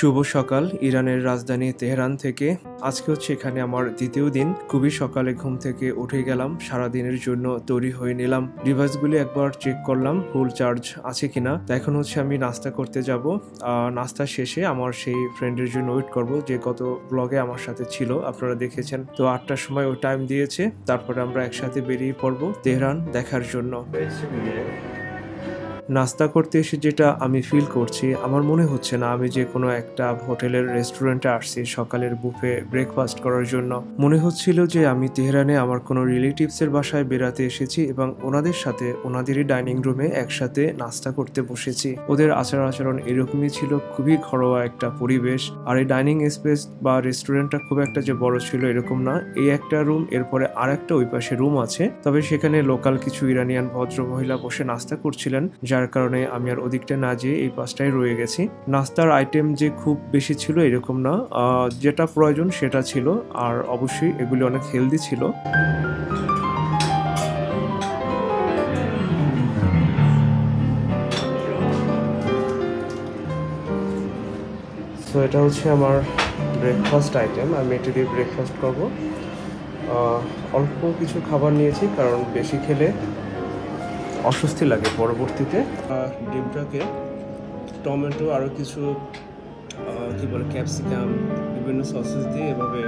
শুভ সকাল ইরানের রাজধানী তেহরান থেকে। আজকে হচ্ছে এখানে আমার দ্বিতীয় দিন। খুবই সকালে ঘুম থেকে উঠে গেলাম, সারাদিনের জন্য তৈরি হয়ে নিলাম। ডিভাইসগুলি একবার চেক করলাম ফুল চার্জ আছে কিনা। তো এখন হচ্ছে আমি নাস্তা করতে যাব। নাস্তা শেষে আমার সেই ফ্রেন্ডের জন্য ওয়েট করব যে গত ব্লগে আমার সাথে ছিল, আপনারা দেখেছেন। তো 8টার সময় ও টাইম দিয়েছে, তারপরে আমরা একসাথে বেরিয়ে পড়বো তেহরান দেখার জন্য। নাস্তা করতে এসে যেটা আমি ফিল করছি, আমার মনে হচ্ছে না আমি যে কোনো একটা হোটেলের রেস্টুরেন্টে আসছি সকালের বুফে ব্রেকফাস্ট করার জন্য। মনে হচ্ছিল যে আমি তেহরানে আমার কোনো রিলেটিভসের বাসায় বেড়াতে এসেছি এবং ওনাদের সাথে ওনাদেরই ডাইনিং রুমে একসাথে নাস্তা করতে বসেছি। ওদের আচার আচরণ এরকমই ছিল, খুবই ঘরোয়া একটা পরিবেশ। আর এই ডাইনিং স্পেস বা রেস্টুরেন্টটা খুব একটা যে বড় ছিল এরকম না। এই একটা রুম, এরপরে আর একটা ওই পাশে রুম আছে। তবে সেখানে লোকাল কিছু ইরানিয়ান ভদ্র মহিলা বসে নাস্তা করছিলেন, যার কারণে আমি আর ওদিকটা না যেয়ে এই পাশটায় রয়ে গেছি। নাস্তার আইটেম যে খুব বেশি ছিল এরকম না, যেটা প্রয়োজন সেটা ছিল। আর অবশ্যই এগুলি অনেক হেলদি ছিল। তো এটা হচ্ছে আমার ব্রেকফাস্ট আইটেম। আমি এটা দিয়ে ব্রেকফাস্ট করবো। অল্প কিছু খাবার নিয়েছি, কারণ বেশি খেলে অস্বস্তি লাগে পরবর্তীতে। ডিমটাকে টমেটো আরও কিছু কি বলে ক্যাপসিকাম বিভিন্ন সসেস দিয়ে এভাবে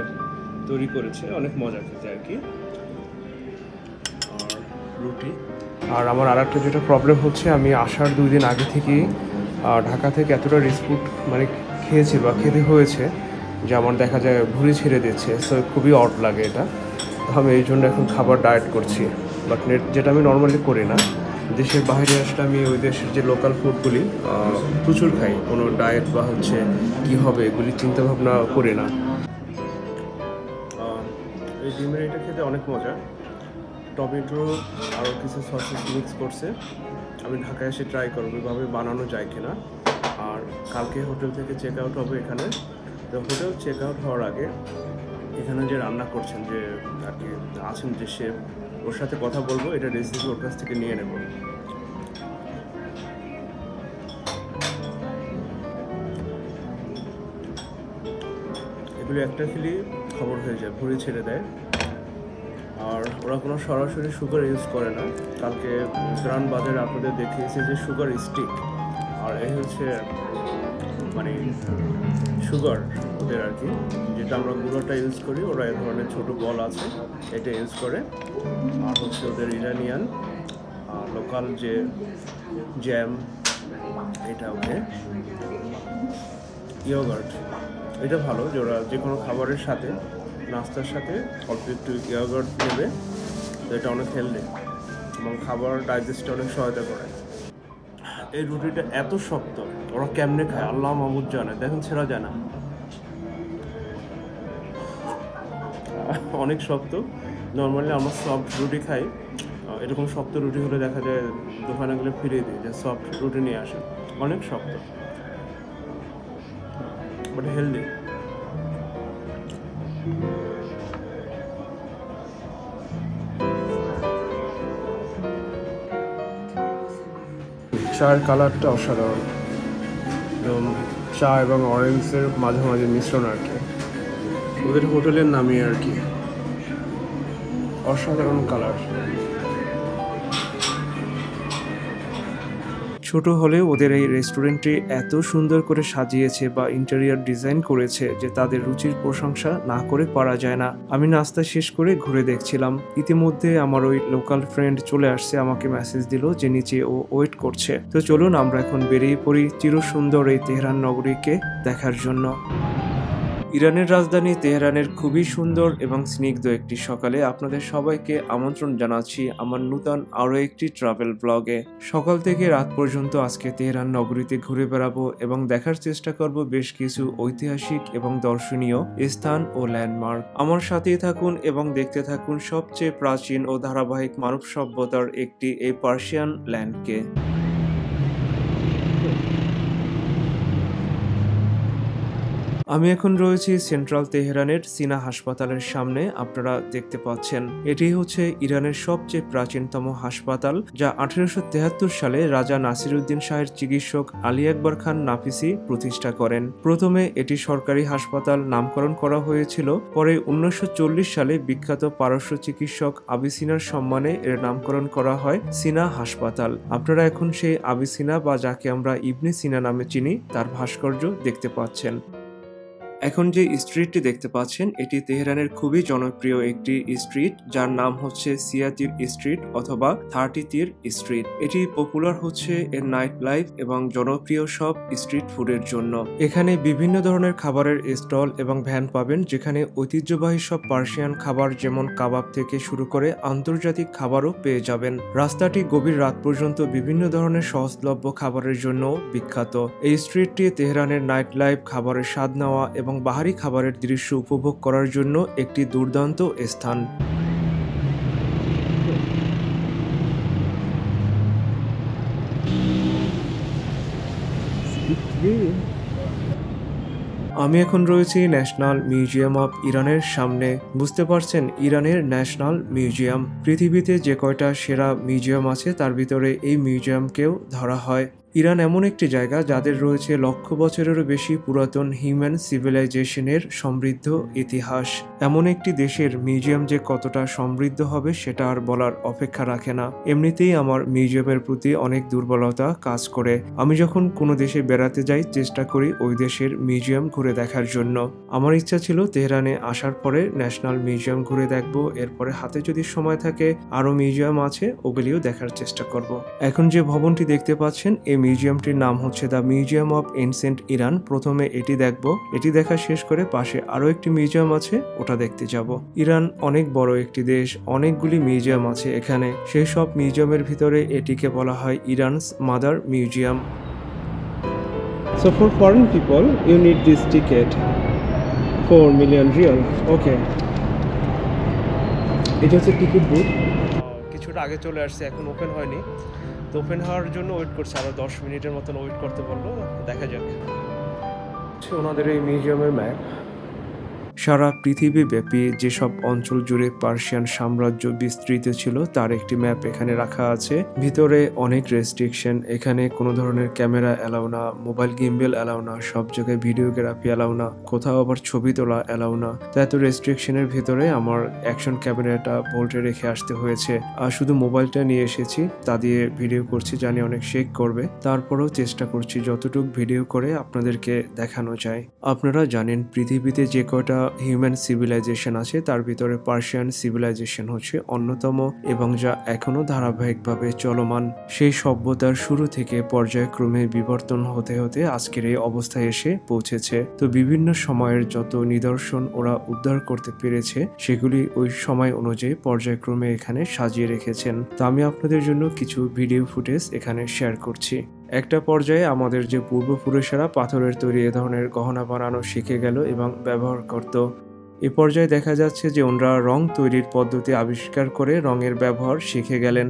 তৈরি করেছে, অনেক মজা খেতে আর কি। আর রুটি। আর আমার আর একটা যেটা প্রবলেম হচ্ছে, আমি আসার 2 দিন আগে থেকেই ঢাকা থেকে এতটা রিস্ক মানে খেয়েছি বা খেতে হয়েছে যে আমার দেখা যায় ভুঁড়ি ছেড়ে দিচ্ছে। সো খুবই অড লাগে এটা। তো আমি এই জন্য এখন খাবার ডায়েট করছি, বাট যেটা আমি নর্মালি করি না। দেশের বাইরে আসলে আমি ওই দেশের যে লোকাল ফুডগুলি প্রচুর খাই, কোনো ডায়েট বা হচ্ছে কী হবে এগুলি চিন্তাভাবনা করি না। এই ডিমের এটা খেতে অনেক মজা। টমেটো আরও কিছু সসেস মিক্স করছে। আমি ঢাকায় এসে ট্রাই করবো এভাবে বানানো যায় কিনা। আর কালকে হোটেল থেকে চেক আউট হবে এখানে। তো হোটেল চেক আউট হওয়ার আগে এখানে যে রান্না করছেন যে আর কি আছেন যে শেফ, ওর সাথে কথা বলবো, এটা রেসিপি ওর কাছ থেকে নিয়ে নেব। এগুলি একটা খেলে খবর হয়ে যায়, ভুঁড়ি ছেড়ে দেয়। আর ওরা কোনো সরাসরি সুগার ইউজ করে না। কালকে গ্রান বাজারে আপনাদের দেখিয়েছে যে সুগার স্টিক, আর এই হচ্ছে মানে সুগার ওদের আর কি, যেটা আমরা গুঁড়োটা ইউজ করি, ওরা এই ধরনের ছোটো বল আছে এটা ইউজ করে। আর হচ্ছে ওদের ইরানিয়ান লোকাল যে জ্যাম, এটা ওকে ইয়োগার্ট। এটা ভালো যে ওরা যে কোনো খাবারের সাথে নাস্তার সাথে অল্প একটু ইয়োগার্ট নেবে। তো এটা অনেক হেলদি এবং খাবার ডাইজেস্টে অনেক সহায়তা করে। এই রুটিটা এত শক্ত, ওরা কেমনে খায় আল্লাহ মাহমুদ জানে। দেখেন ছেঁড়া যায় না, অনেক শক্ত। নর্মালি আমরা সফট রুটি খাই, এরকম শক্ত রুটি হলে দেখা যায় দোকানে গেলে ফিরিয়ে দিই যে সফট রুটি নিয়ে আসে। অনেক শক্ত বাট হেলদি। চায়ের কালারটা অসাধারণ, চা এবং অরেঞ্জের মাঝামাঝি মিশ্রণ আর কি, ওদের হোটেলের নামই আর কি। অসাধারণ কালার। ছোট হলে ওদের এই রেস্টুরেন্টটি এত সুন্দর করে সাজিয়েছে বা ইন্টেরিয়র ডিজাইন করেছে যে তাদের রুচির প্রশংসা না করে পারা যায় না। আমি নাস্তা শেষ করে ঘুরে দেখছিলাম, ইতিমধ্যে আমার ওই লোকাল ফ্রেন্ড চলে আসছে, আমাকে মেসেজ দিল যে নিচে ও ওয়েট করছে। তো চলুন আমরা এখন বেরিয়ে পড়ি চিরসুন্দর এই তেহরান নগরীকে দেখার জন্য। ইরানের রাজধানী তেহরানের খুবই সুন্দর এবং স্নিগ্ধ একটি সকালে আপনাদের সবাইকে আমন্ত্রণ জানাচ্ছি আমার নূতন আরও একটি ট্রাভেল ব্লগে। সকাল থেকে রাত পর্যন্ত আজকে তেহরান নগরীতে ঘুরে বেড়াবো এবং দেখার চেষ্টা করব বেশ কিছু ঐতিহাসিক এবং দর্শনীয় স্থান ও ল্যান্ডমার্ক। আমার সাথেই থাকুন এবং দেখতে থাকুন সবচেয়ে প্রাচীন ও ধারাবাহিক মানব সভ্যতার একটি এই পার্সিয়ান ল্যান্ডকে। আমি এখন রয়েছি সেন্ট্রাল তেহরানের সিনা হাসপাতালের সামনে। আপনারা দেখতে পাচ্ছেন এটি হচ্ছে ইরানের সবচেয়ে প্রাচীনতম হাসপাতাল, যা 1873 সালে রাজা নাসিরউদ্দিন শাহের চিকিৎসক আলী আকবর খান নাফিসি প্রতিষ্ঠা করেন। প্রথমে এটি সরকারি হাসপাতাল নামকরণ করা হয়েছিল, পরে 1940 সালে বিখ্যাত পারস্য চিকিৎসক আবিসিনার সম্মানে এর নামকরণ করা হয় সিনা হাসপাতাল। আপনারা এখন সেই আবিসিনা বা যাকে আমরা ইবনে সিনা নামে চিনি তার ভাস্কর্য দেখতে পাচ্ছেন। এখন যে স্ট্রিটটি দেখতে পাচ্ছেন এটি তেহরানের খুবই জনপ্রিয় একটি স্ট্রিট, যার নাম হচ্ছে সিয়াতির স্ট্রিট অথবা 30 স্ট্রিট। এটি পপুলার হচ্ছে এর নাইট লাইফ এবং জনপ্রিয় সব স্ট্রিট ফুডের জন্য। এখানে বিভিন্ন ধরনের খাবারের স্টল এবং ভ্যান পাবেন, যেখানে ঐতিহ্যবাহী সব পার্সিয়ান খাবার যেমন কাবাব থেকে শুরু করে আন্তর্জাতিক খাবারও পেয়ে যাবেন। রাস্তাটি গভীর রাত পর্যন্ত বিভিন্ন ধরনের সহজলভ্য খাবারের জন্য বিখ্যাত। এই স্ট্রিটটি তেহরানের নাইট লাইফ, খাবারের স্বাদ নেওয়া এবং বাহারি খাবারের দৃশ্য উপভোগ করার জন্য একটি দুর্দান্ত স্থান। আমি এখন রয়েছি ন্যাশনাল মিউজিয়াম অফ ইরানের সামনে। বুঝতে পারছেন, ইরানের ন্যাশনাল মিউজিয়াম। পৃথিবীতে যে কয়টা সেরা মিউজিয়াম আছে তার ভিতরে এই মিউজিয়ামকেও ধরা হয়। ইরান এমন একটি জায়গা যাদের রয়েছে লক্ষ বছরেরও বেশি পুরাতন হিউম্যান সিভিলাইজেশনের সমৃদ্ধ ইতিহাস। এমন একটি দেশের মিউজিয়াম যে কতটা সমৃদ্ধ হবে সেটা আর বলার অপেক্ষা রাখে না। এমনিতেই আমার মিউজিয়ামের প্রতি অনেক দুর্বলতা কাজ করে। আমি যখন কোনো দেশে বেড়াতে যাই চেষ্টা করি ওই দেশের মিউজিয়াম ঘুরে দেখার জন্য। আমার ইচ্ছা ছিল তেহরানে আসার পরে ন্যাশনাল মিউজিয়াম ঘুরে দেখবো, এরপরে হাতে যদি সময় থাকে আরো মিউজিয়াম আছে ওগুলিও দেখার চেষ্টা করব। এখন যে ভবনটি দেখতে পাচ্ছেন এই মিউজিয়ামটির নাম হচ্ছে the museum of ancient Iran. প্রথমে এটি দেখব, এটি দেখা শেষ করে পাশে আরো একটি মিউজিয়াম আছে, ওটা দেখতে যাব। ইরান অনেক বড় একটি দেশ, অনেকগুলি মিউজিয়াম আছে এখানে। সেই সব মিউজিয়ামের ভিতরে এটিকে বলা হয় ইরানস mother museum. So for foreign people you need this ticket, 4 million riyal. Okay, এটা হচ্ছে টিকিট বুথ। কিছুটা আগে চলে আসছে, এখন ওপেন হয়নি, তো ওপেন হওয়ার জন্য ওয়েট করছে, আরো 10 মিনিটের মতন ওয়েট করতে বললো। দেখা যাক। ওনাদের এই মিউজিয়ামের ম্যাপ সারা পৃথিবীব্যাপী যেসব অঞ্চল জুড়ে পার্সিয়ান সাম্রাজ্য বিস্তৃত ছিল তার একটি ম্যাপ এখানে রাখা আছে। ভিতরে অনেক রেস্ট্রিকশন, এখানে কোনো ধরনের ক্যামেরা অ্যালাউ না, মোবাইল গিম্বেল অ্যালাউ না, সব জায়গায় ভিডিওগ্রাফি অ্যালাউ না, কোথাও আবার ছবি তোলা অ্যালাউ না। তো এত রেস্ট্রিকশনের ভিতরে আমার অ্যাকশন ক্যামেরাটা ভোল্টে রেখে আসতে হয়েছে, আর শুধু মোবাইলটা নিয়ে এসেছি, তা দিয়ে ভিডিও করছি, জানি অনেক শেক করবে, তারপরেও চেষ্টা করছি যতটুকু ভিডিও করে আপনাদেরকে দেখানো যায়। আপনারা জানেন পৃথিবীতে যে কয়টা হিউম্যান সিভিলাইজেশন আছে তার ভিতরে পার্সিয়ান সিভিলাইজেশন হচ্ছে অন্যতম, এবং যা এখনো ধারাবাহিকভাবে চলমান। সেই সভ্যতার শুরু থেকে পর্যায়ক্রমে বিবর্তন হতে হতে আজকের এই অবস্থায় এসে পৌঁছেছে। তো বিভিন্ন সময়ের যত নিদর্শন ওরা উদ্ধার করতে পেরেছে সেগুলি ওই সময় অনুযায়ী পর্যায়ক্রমে এখানে সাজিয়ে রেখেছেন। তো আমি আপনাদের জন্য কিছু ভিডিও ফুটেজ এখানে শেয়ার করছি। একটা পর্যায়ে আমাদের যে পূর্বপুরুষেরা পাথরের তৈরি এ ধরনের গহনা বানানো শিখে গেল এবং ব্যবহার করত। এ পর্যায়ে দেখা যাচ্ছে যে ওনারা রং তৈরির পদ্ধতি আবিষ্কার করে রঙের ব্যবহার শিখে গেলেন।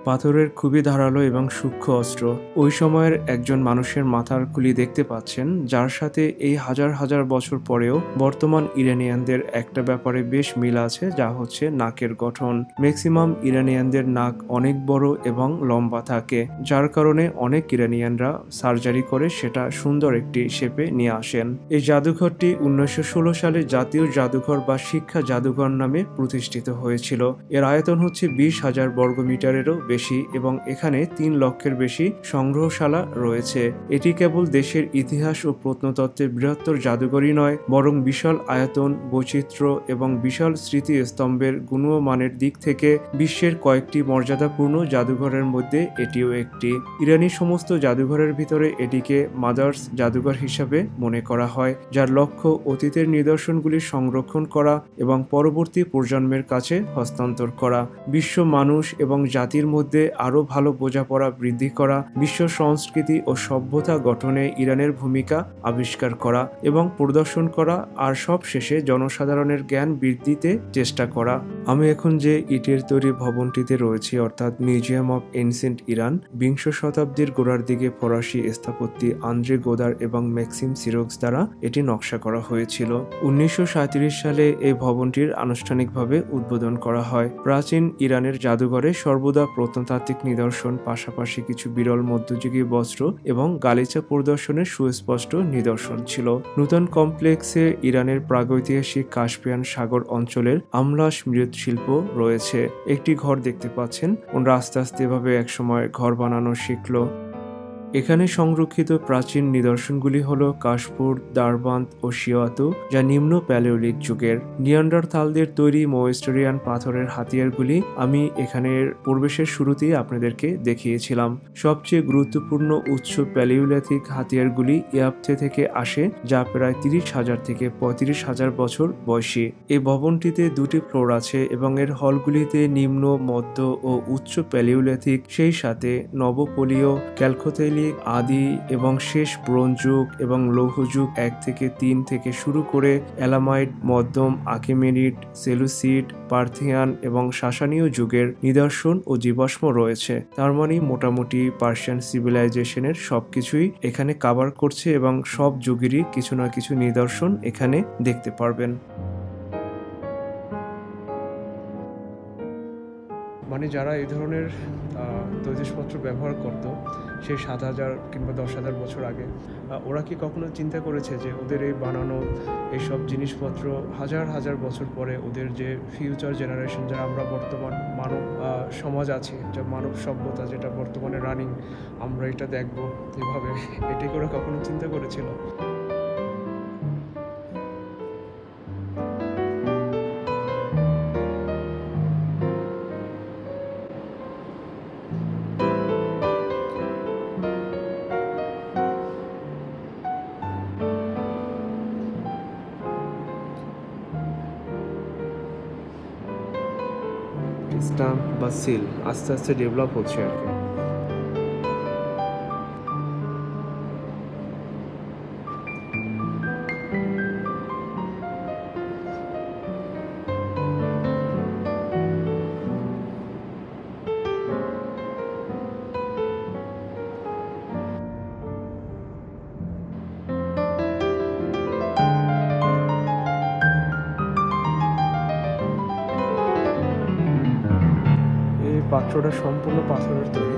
পাথরের খুবই ধারালো এবং সূক্ষ্ম অস্ত্র। ওই সময়ের একজন মানুষের মাথার খুলি দেখতে পাচ্ছেন, যার সাথে এই হাজার হাজার বছর পরেও বর্তমান ইরানিয়ানদের একটা ব্যাপারে বেশ মিল আছে, যা হচ্ছে নাকের গঠন। ম্যাক্সিমাম ইরানিয়ানদের নাক অনেক বড় এবং লম্বা থাকে, যার কারণে অনেক ইরানিয়ানরা সার্জারি করে সেটা সুন্দর একটি শেপে নিয়ে আসেন। এই জাদুঘরটি 1916 সালে জাতীয় জাদুঘর বা শিক্ষা জাদুঘর নামে প্রতিষ্ঠিত হয়েছিল। এর আয়তন হচ্ছে 20,000 বর্গমিটারেরও বেশি এবং এখানে 3 লক্ষের বেশি সংগ্রহশালা রয়েছে। এটি কেবল দেশের ইতিহাস ও প্রত্নতত্ত্বের বৃহত্তর জাদুঘরই নয়, বরং বিশাল আয়তন, বৈচিত্র্য এবং বিশাল স্মৃতিস্তম্ভের গুণমানের দিক থেকে বিশ্বের কয়েকটি মর্যাদাপূর্ণ জাদুঘরের মধ্যে এটিও একটি। ইরানি সমস্ত জাদুঘরের ভিতরে এটিকে মাদার্স জাদুঘর হিসাবে মনে করা হয়, যার লক্ষ্য অতীতের নিদর্শনগুলি সংরক্ষণ করা এবং পরবর্তী প্রজন্মের কাছে হস্তান্তর করা। বিশ্ব মানুষ এবং জাতির মধ্যে মধ্যে আরও ভালো বোঝাপড়া বৃদ্ধি করা, বিশ্ব সংস্কৃতি ও সভ্যতা গঠনে ইরানের ভূমিকা আবিষ্কার করা এবং প্রদর্শন করা, আর সব শেষে জনসাধারণের জ্ঞান বৃদ্ধিতে চেষ্টা করা। আমি এখন যে ইটের তৈরি ভবনটিতে রয়েছি, অর্থাৎ মিউজিয়াম অফ এনসিয়েন্ট ইরান, বিংশ শতাব্দীর গোড়ার দিকে ফরাসি স্থপতি আন্দ্রে গোদার এবং ম্যাক্সিম সিরোক্স দ্বারা এটি নকশা করা হয়েছিল। 1937 সালে এই ভবনটির আনুষ্ঠানিকভাবে উদ্বোধন করা হয়। প্রাচীন ইরানের জাদুঘরে সর্বদা প্রত্নতাত্ত্বিক নিদর্শন, পাশাপাশি কিছু বিরল মধ্যযুগীয় বস্ত্র এবং গালিচা প্রদর্শনের সুস্পষ্ট নিদর্শন ছিল। নূতন কমপ্লেক্সে ইরানের প্রাগৈতিহাসিক কাস্পিয়ান সাগর অঞ্চলের আমলাস মৃৎশিল্প রয়েছে। একটি ঘর দেখতে পাচ্ছেন, ওরা আস্তে আস্তে এভাবে একসময় ঘর বানানো শিখলো। এখানে সংরক্ষিত প্রাচীন নিদর্শনগুলি হল কাশপুর, দারবান্ত ও শিয়াতু, যা নিম্ন প্যালিওলিথ যুগের। নিয়ান্ডারথালদের তৈরি মোয়েস্টেরিয়ান পাথরের হাতিয়ারগুলি আমি এখানের প্রবেশের শুরুতেই আপনাদেরকে দেখিয়েছিলাম। সবচেয়ে গুরুত্বপূর্ণ উচ্চ প্যালিওলিথিক হাতিয়ারগুলি ইয়াপ্তে থেকে আসে, যা প্রায় 30,000 থেকে 35,000 বছর বয়সী। এই ভবনটিতে দুটি ফ্লোর আছে এবং এর হলগুলিতে নিম্ন, মধ্য ও উচ্চ প্যালিওলিথিক, সেই সাথে নবপলীয়, ক্যালকোথেলিক, আদি এবং শেষ ব্রোঞ্জ যুগ এবং লৌহ যুগ 1 থেকে 3 থেকে শুরু করে এলামাইট, মধ্যম আকিমেনিড, সেলুসিড, পার্থিয়ান এবং সাসানীয় যুগের নিদর্শন ও জীবাশ্ম রয়েছে। তার মানে মোটামুটি পার্সিয়ান সিভিলাইজেশনের সবকিছুই এখানে কভার করছে এবং সব যুগেরই কিছু না কিছু নিদর্শন এখানে দেখতে পারবেন। মানে যারা এই ধরনের তৈজসপত্র ব্যবহার করত সেই 7,000 কিংবা 10,000 বছর আগে, ওরা কি কখনো চিন্তা করেছে যে ওদের এই বানানো এইসব জিনিসপত্র হাজার হাজার বছর পরে ওদের যে ফিউচার জেনারেশন, যারা আমরা বর্তমান মানব সমাজ আছি, যা মানব সভ্যতা যেটা বর্তমানে রানিং, আমরা এটা দেখব এভাবে, এটাই করে কখনো চিন্তা করেছিল? স্টাম্প বা সিল আস্তে আস্তে ডেভেলপ হচ্ছে আর কি। এই পাত্রটা সম্পূর্ণ পাথরের তৈরি।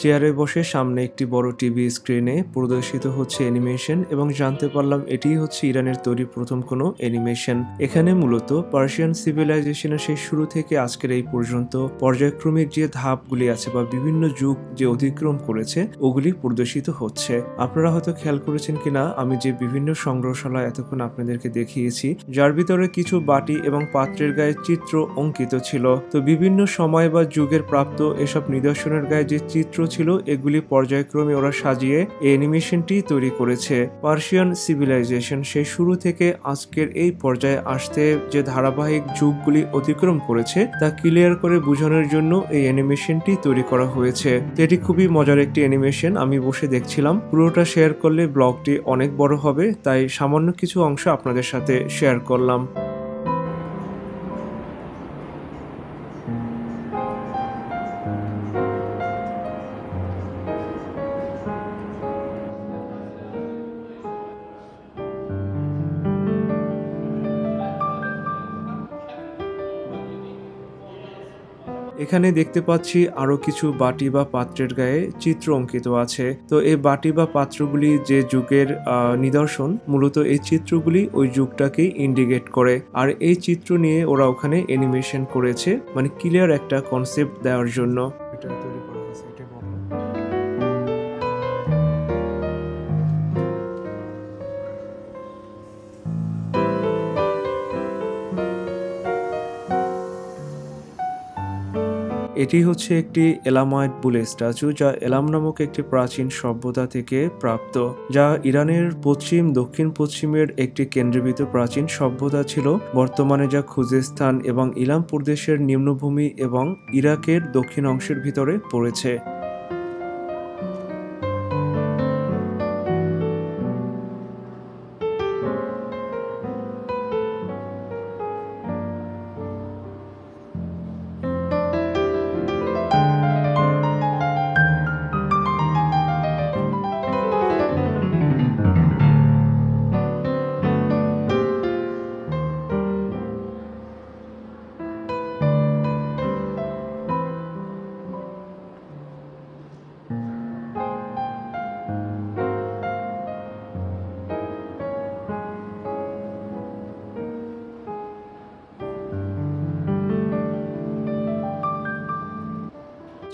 চেয়ারে বসে সামনে একটি বড় টিভি স্ক্রিনে প্রদর্শিত হচ্ছে অ্যানিমেশন, এবং জানতে পারলাম এটিই হচ্ছে ইরানের তৈরি প্রথম কোনো অ্যানিমেশন। এখানে মূলত পার্সিয়ান সিভিলাইজেশনের সেই শুরু থেকে আজকের এই পর্যন্ত পর্যায়ক্রমিক যে ধাপগুলি আছে বা বিভিন্ন যুগ যে অতিক্রম করেছে ওগুলি প্রদর্শিত হচ্ছে। আপনারা হয়তো খেয়াল করেছেন কিনা, আমি যে বিভিন্ন সংগ্রহশালা এতক্ষণ আপনাদেরকে দেখিয়েছি, যার ভিতরে কিছু বাটি এবং পাত্রের গায়ে চিত্র অঙ্কিত ছিল। তো বিভিন্ন সময় বা যুগের প্রাপ্ত এসব নিদর্শনের গায়ে যে চিত্র ছিল, এগুলি পর্যায়ক্রমে ওরা সাজিয়ে এই অ্যানিমেশনটি তৈরি করেছে। পার্সিয়ান সিভিলাইজেশন সেই শুরু থেকে আজকের এই পর্যায়ে আসতে যে ধারাবাহিক যুগগুলি অতিক্রম করেছে তা ক্লিয়ার করে বোঝানোর জন্য এই অ্যানিমেশনটি তৈরি করা হয়েছে। তো এটি খুবই মজার একটি অ্যানিমেশন, আমি বসে দেখছিলাম। পুরোটা শেয়ার করলে ব্লগটি অনেক বড় হবে, তাই সামান্য কিছু অংশ আপনাদের সাথে শেয়ার করলাম। এখানে দেখতে পাচ্ছি আরো কিছু বাটি বা পাত্রের গায়ে চিত্র অঙ্কিত আছে। তো এই বাটি বা পাত্রগুলি যে যুগের নিদর্শন, মূলত এই চিত্রগুলি ওই যুগটাকেই ইন্ডিকেট করে। আর এই চিত্র নিয়ে ওরা ওখানে অ্যানিমেশন করেছে, মানে ক্লিয়ার একটা কনসেপ্ট দেওয়ার জন্য এটা তৈরি করা হয়েছে। এটা বলো। এটি হচ্ছে একটি এলামাইট বুল স্ট্যাচু, যা এলাম নামক একটি প্রাচীন সভ্যতা থেকে প্রাপ্ত, যা ইরানের পশ্চিম দক্ষিণ পশ্চিমের একটি কেন্দ্রীভূত প্রাচীন সভ্যতা ছিল, বর্তমানে যা খুজেস্তান এবং ইলাম প্রদেশের নিম্নভূমি এবং ইরাকের দক্ষিণ অংশের ভিতরে পড়েছে।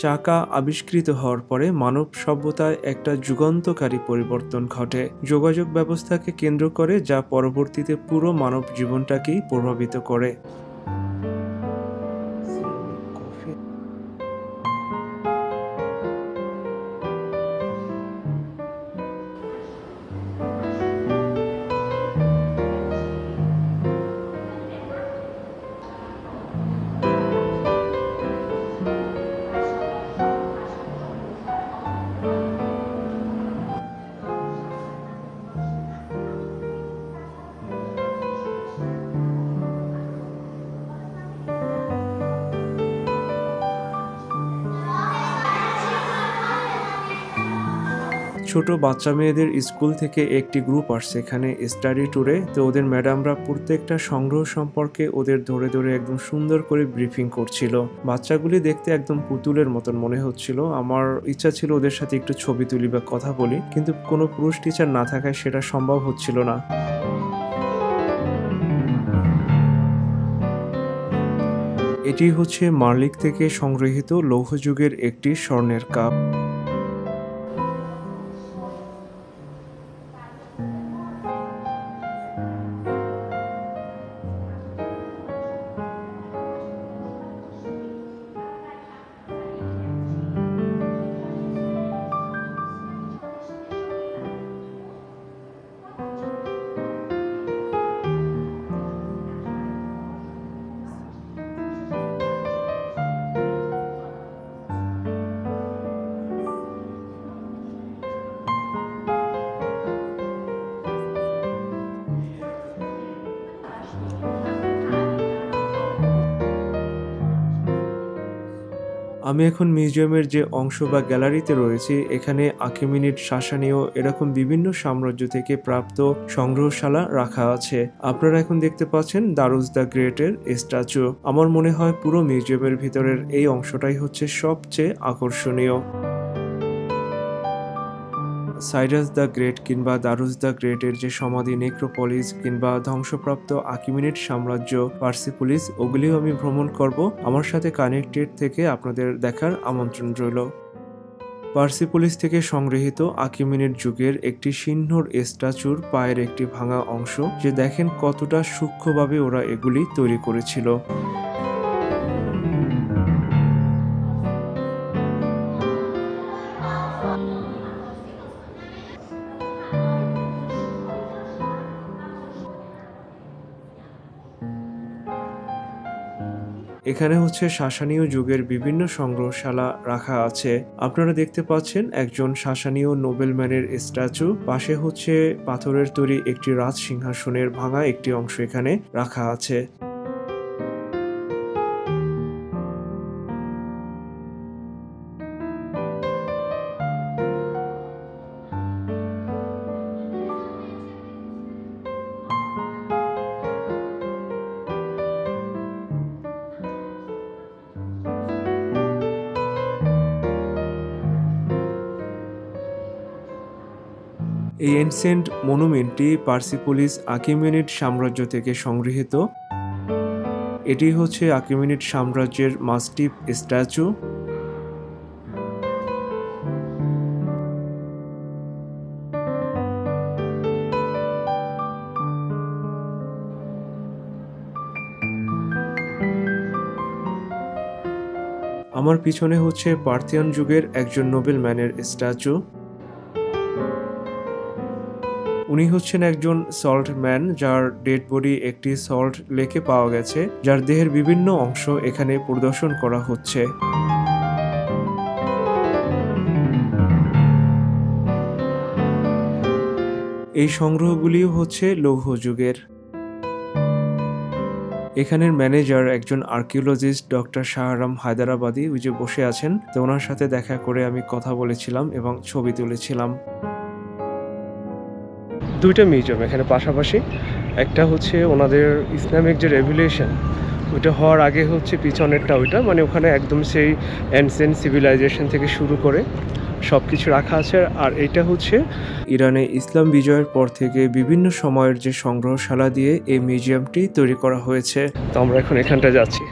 চাকা আবিষ্কৃত হওয়ার পরে মানব সভ্যতায় একটা যুগান্তকারী পরিবর্তন ঘটে যোগাযোগ ব্যবস্থাকে কেন্দ্র করে, যা পরবর্তীতে পুরো মানব জীবনটাকেই প্রভাবিত করে। ছোট বাচ্চা মেয়েদের স্কুল থেকে একটি গ্রুপ আসছে এখানে স্টাডি ট্যুরে। তো ওদের ম্যাডামরা প্রত্যেকটা সংগ্রহ সম্পর্কে ওদের ধরে ধরে একদম সুন্দর করে ব্রিফিং করছিল। বাচ্চাগুলি দেখতে একদম পুতুলের মতন মনে হচ্ছিল। আমার ইচ্ছা ছিল ওদের সাথে একটু ছবি তুলি বা কথা বলি, কিন্তু কোনো পুরুষ টিচার না থাকায় সেটা সম্ভব হচ্ছিল না। এটি হচ্ছে মার্লিক থেকে সংগৃহীত লৌহযুগের একটি স্বর্ণের কাপ। আমি এখন মিউজিয়ামের যে অংশ বা গ্যালারিতে রয়েছি, এখানে আখিমেনিড, সাসানীয় এরকম বিভিন্ন সাম্রাজ্য থেকে প্রাপ্ত সংগ্রহশালা রাখা আছে। আপনারা এখন দেখতে পাচ্ছেন দারুস দ্য গ্রেটের স্ট্যাচু। আমার মনে হয় পুরো মিউজিয়ামের ভিতরের এই অংশটাই হচ্ছে সবচেয়ে আকর্ষণীয়। সাইরাস দ্য গ্রেট কিংবা দারুস দ্য গ্রেটের যে সমাধি, নেক্রোপলিস কিংবা ধ্বংসপ্রাপ্ত আকিমিনিড সাম্রাজ্য, পার্সিপোলিস, ওগুলিও আমি ভ্রমণ করব। আমার সাথে কানেক্টেড থেকে আপনাদের দেখার আমন্ত্রণ রইল। পার্সিপোলিস থেকে সংগৃহীত আকিমিনিড যুগের একটি সিংহর স্ট্যাচুর পায়ের একটি ভাঙা অংশ, যে দেখেন কতটা সূক্ষ্মভাবে ওরা এগুলি তৈরি করেছিল। এখানে হচ্ছে সাসানীয় যুগের বিভিন্ন সংগ্রহশালা রাখা আছে। আপনারা দেখতে পাচ্ছেন একজন সাসানীয় নোবেলম্যানের স্ট্যাচু, পাশে হচ্ছে পাথরের তৈরি একটি রাজ সিংহাসনের ভাঙা একটি অংশ এখানে রাখা আছে। এই এনসিয়েন্ট মনুমেন্টটি পার্সিপোলিস আকিমেনিড সাম্রাজ্য থেকে সংগৃহীত। এটি হচ্ছে আকিমেনিড সাম্রাজ্যের মাস্টিফ স্ট্যাচু। আমার পিছনে হচ্ছে পার্থিয়ান যুগের একজন নোবেল ম্যানের স্ট্যাচু। উনি হচ্ছেন একজন সল্ট ম্যান, যার ডেড বডি একটি সল্ট লেকে পাওয়া গেছে, যার দেহের বিভিন্ন অংশ এখানে প্রদর্শন করা হচ্ছে। এই সংগ্রহগুলিও হচ্ছে লৌহ যুগের। এখানের ম্যানেজার একজন আর্কিওলজিস্ট ডক্টর শাহরাম হায়দারাবাদী, ওই যে বসে আছেন, তো ওনার সাথে দেখা করে আমি কথা বলেছিলাম এবং ছবি তুলেছিলাম। দুইটা মিউজিয়াম এখানে পাশাপাশি, একটা হচ্ছে ওনাদের ইসলামিক যে রেভলিউশন ওইটা হওয়ার আগে হচ্ছে পিছনেরটা, ওইটা মানে ওখানে একদম সেই অ্যানসেন্ট সিভিলাইজেশন থেকে শুরু করে সব কিছু রাখা আছে। আর এটা হচ্ছে ইরানে ইসলাম বিজয়ের পর থেকে বিভিন্ন সময়ের যে সংগ্রহশালা দিয়ে এই মিউজিয়ামটি তৈরি করা হয়েছে। তো আমরা এখন এখানটা যাচ্ছি।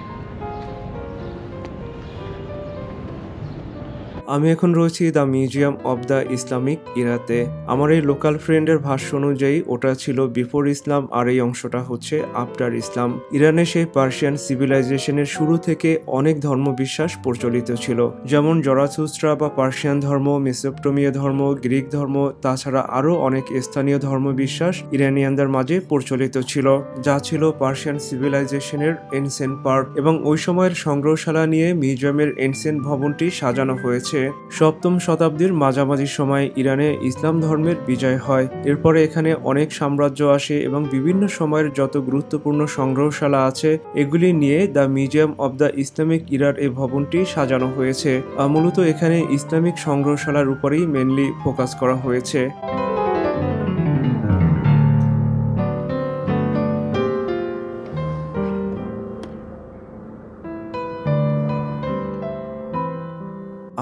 আমি এখন রয়েছি the museum of the Islamic ইরাতে। আমার এই লোকাল ফ্রেন্ডের ভাষ্য অনুযায়ী ওটা ছিল বিফোর ইসলাম, আর এই অংশটা হচ্ছে আফটার ইসলাম। ইরানে সেই পার্সিয়ান সিভিলাইজেশনের শুরু থেকে অনেক ধর্মবিশ্বাস প্রচলিত ছিল, যেমন জরাথুস্ট্রা বা পার্সিয়ান ধর্ম, মেসোপটেমীয় ধর্ম, গ্রিক ধর্ম, তাছাড়া আরও অনেক স্থানীয় ধর্মবিশ্বাস ইরানিয়ানদের মাঝে প্রচলিত ছিল, যা ছিল পার্সিয়ান সিভিলাইজেশনের এনসেন্ট পার্ট। এবং ওই সময়ের সংগ্রহশালা নিয়ে মিউজিয়ামের এনসেন্ট ভবনটি সাজানো হয়েছে। সপ্তম শতাব্দীর মাঝামাঝি সময়ে ইরানে ইসলাম ধর্মের বিজয় হয়। এরপরে এখানে অনেক সাম্রাজ্য আসে এবং বিভিন্ন সময়ের যত গুরুত্বপূর্ণ সংগ্রহশালা আছে এগুলি নিয়ে the museum of the Islamic ইরার এই ভবনটি সাজানো হয়েছে। মূলত এখানে ইসলামিক সংগ্রহশালার উপরেই মেনলি ফোকাস করা হয়েছে।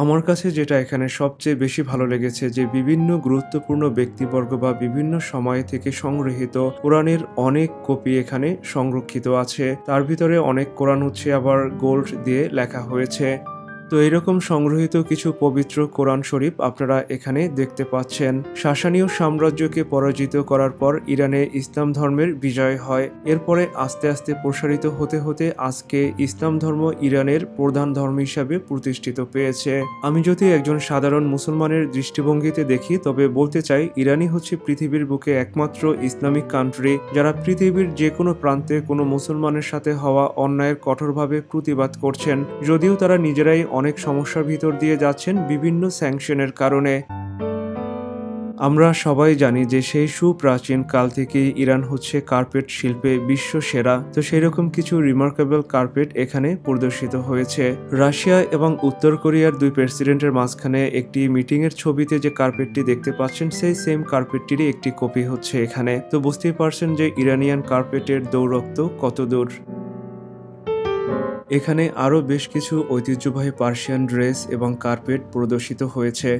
আমার কাছে যেটা এখানে সবচেয়ে বেশি ভালো লেগেছে, যে বিভিন্ন গুরুত্বপূর্ণ ব্যক্তিবর্গ বা বিভিন্ন সময় থেকে সংগৃহীত কোরআনের অনেক কপি এখানে সংরক্ষিত আছে। তার ভিতরে অনেক কোরআন হচ্ছে আবার গোল্ড দিয়ে লেখা হয়েছে। তো এরকম সংগ্রহীত কিছু পবিত্র কোরআন শরীফ আপনারা এখানে দেখতে পাচ্ছেন। সাসানীয় সাম্রাজ্যকে পরাজিত করার পর ইরানে ইসলাম ধর্মের বিজয় হয়। এরপরে আস্তে আস্তে প্রসারিত হতে হতে আজকে ইসলাম ধর্ম ইরানের প্রধান ধর্ম হিসাবে প্রতিষ্ঠিত পেয়েছে। আমি যদি একজন সাধারণ মুসলমানের দৃষ্টিভঙ্গিতে দেখি, তবে বলতে চাই ইরানই হচ্ছে পৃথিবীর বুকে একমাত্র ইসলামিক কান্ট্রি যারা পৃথিবীর যে কোনো প্রান্তে কোনো মুসলমানের সাথে হওয়া অন্যায়ের কঠোরভাবে প্রতিবাদ করছেন, যদিও তারা নিজেরাই অনেক সমস্যার ভিতর দিয়ে যাচ্ছেন বিভিন্ন স্যাংশনের কারণে। আমরা সবাই জানি যে সেই সুপ্রাচীন কাল থেকেই ইরান হচ্ছে কার্পেট শিল্পে বিশ্ব সেরা। তো সেই রকম কিছু রিমার্কেবল কার্পেট এখানে প্রদর্শিত হয়েছে। রাশিয়া এবং উত্তর কোরিয়ার দুই প্রেসিডেন্টের মাঝখানে একটি মিটিং এর ছবিতে যে কার্পেটটি দেখতে পাচ্ছেন, সেই সেম কার্পেটটিরই একটি কপি হচ্ছে এখানে। তো বুঝতেই পারছেন যে ইরানিয়ান কার্পেটের দৌরত্ব কত দূর। এখানে আরও বেশ কিছু ঐতিহ্যবাহী পার্সিয়ান ড্রেস এবং কার্পেট প্রদর্শিত হয়েছে।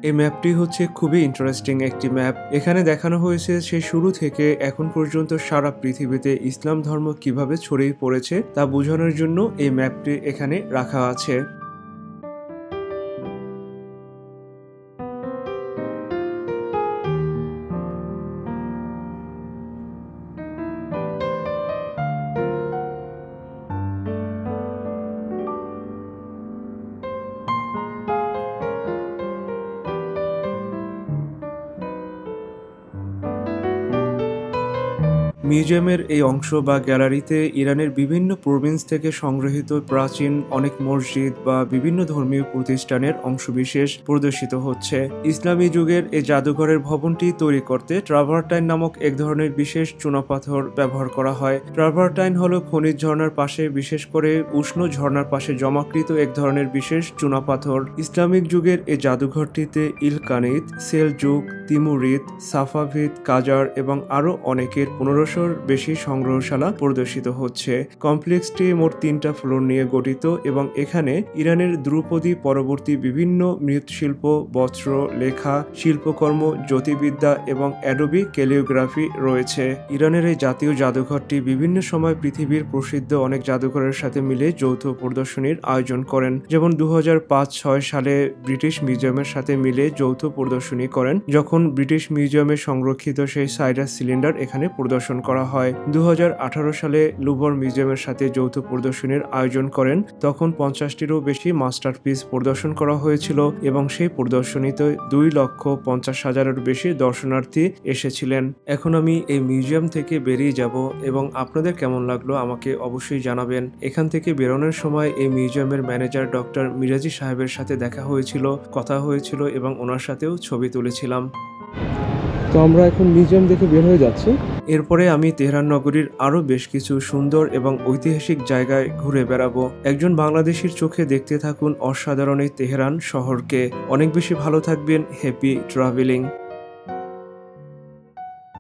এই ম্যাপটি হচ্ছে খুবই ইন্টারেস্টিং একটি ম্যাপ। এখানে দেখানো হয়েছে সেই শুরু থেকে এখন পর্যন্ত সারা পৃথিবীতে ইসলাম ধর্ম কিভাবে ছড়িয়ে পড়েছে তা বোঝানোর জন্য এই ম্যাপটি এখানে রাখা আছে। মিউজিয়ামের এই অংশ বা গ্যালারিতে ইরানের বিভিন্ন প্রভিন্স থেকে সংগৃহীত প্রাচীন অনেক মসজিদ বা বিভিন্ন ধর্মীয় প্রতিষ্ঠানের অংশবিশেষ প্রদর্শিত হচ্ছে। ইসলামী যুগের এই জাদুঘরের ভবনটি তৈরি করতে ট্রাভারটাইন নামক এক ধরনের বিশেষ চুনাপাথর ব্যবহার করা হয়। ট্রাভারটাইন হলো খনিজ ঝর্ণার পাশে, বিশেষ করে উষ্ণ ঝর্ণার পাশে জমাকৃত এক ধরনের বিশেষ চুনাপাথর। ইসলামিক যুগের এই জাদুঘরটিতে ইলকানিত, সেলজুক, তিমুরিদ, সাফাভিদ, কাজার এবং আরও অনেকের 1500-র বেশি সংগ্রহশালা প্রদর্শিত হচ্ছে। কমপ্লেক্সটি মোট 3টা ফ্লোর নিয়ে গঠিত এবং এখানে ইরানের ধ্রুপদী পরবর্তী বিভিন্ন মৃৎশিল্প, বস্ত্র, লেখা, শিল্পকর্ম, জ্যোতির্বিদ্যা এবং অ্যাডোবি ক্যালিওগ্রাফি রয়েছে। ইরানের এই জাতীয় জাদুঘরটি বিভিন্ন সময় পৃথিবীর প্রসিদ্ধ অনেক জাদুঘরের সাথে মিলে যৌথ প্রদর্শনীর আয়োজন করেন। যেমন 2005-6 সালে ব্রিটিশ মিউজিয়ামের সাথে মিলে যৌথ প্রদর্শনী করেন, যখন ব্রিটিশ মিউজিয়ামে সংরক্ষিত সেই সাইরাস সিলিন্ডার এখানে প্রদর্শন করা হয়। 2018 সালে লুভর মিউজিয়ামের সাথে যৌথ প্রদর্শনীর আয়োজন করেন, তখন 50টিরও বেশি মাস্টারপিস প্রদর্শন করা হয়েছিল এবং সেই প্রদর্শনীতে 2,50,000-এর বেশি দর্শনার্থী এসেছিলেন। এখন আমি এই মিউজিয়াম থেকে বেরিয়ে যাব এবং আপনাদের কেমন লাগলো আমাকে অবশ্যই জানাবেন। এখান থেকে বেরোনোর সময় এই মিউজিয়ামের ম্যানেজার ডক্টর মিরাজি সাহেবের সাথে দেখা হয়েছিল, কথা হয়েছিল এবং ওনার সাথেও ছবি তুলেছিলাম। তো আমরা এখন মিউজিয়াম দেখে বের হয়ে যাচ্ছি। এরপরে আমি তেহরান নগরীর আরো বেশ কিছু সুন্দর এবং ঐতিহাসিক জায়গায় ঘুরে বেড়াবো। একজন বাংলাদেশির চোখে দেখতে থাকুন অসাধারণ এই তেহরান শহরকে। অনেক বেশি ভালো থাকবেন। Happy travelling.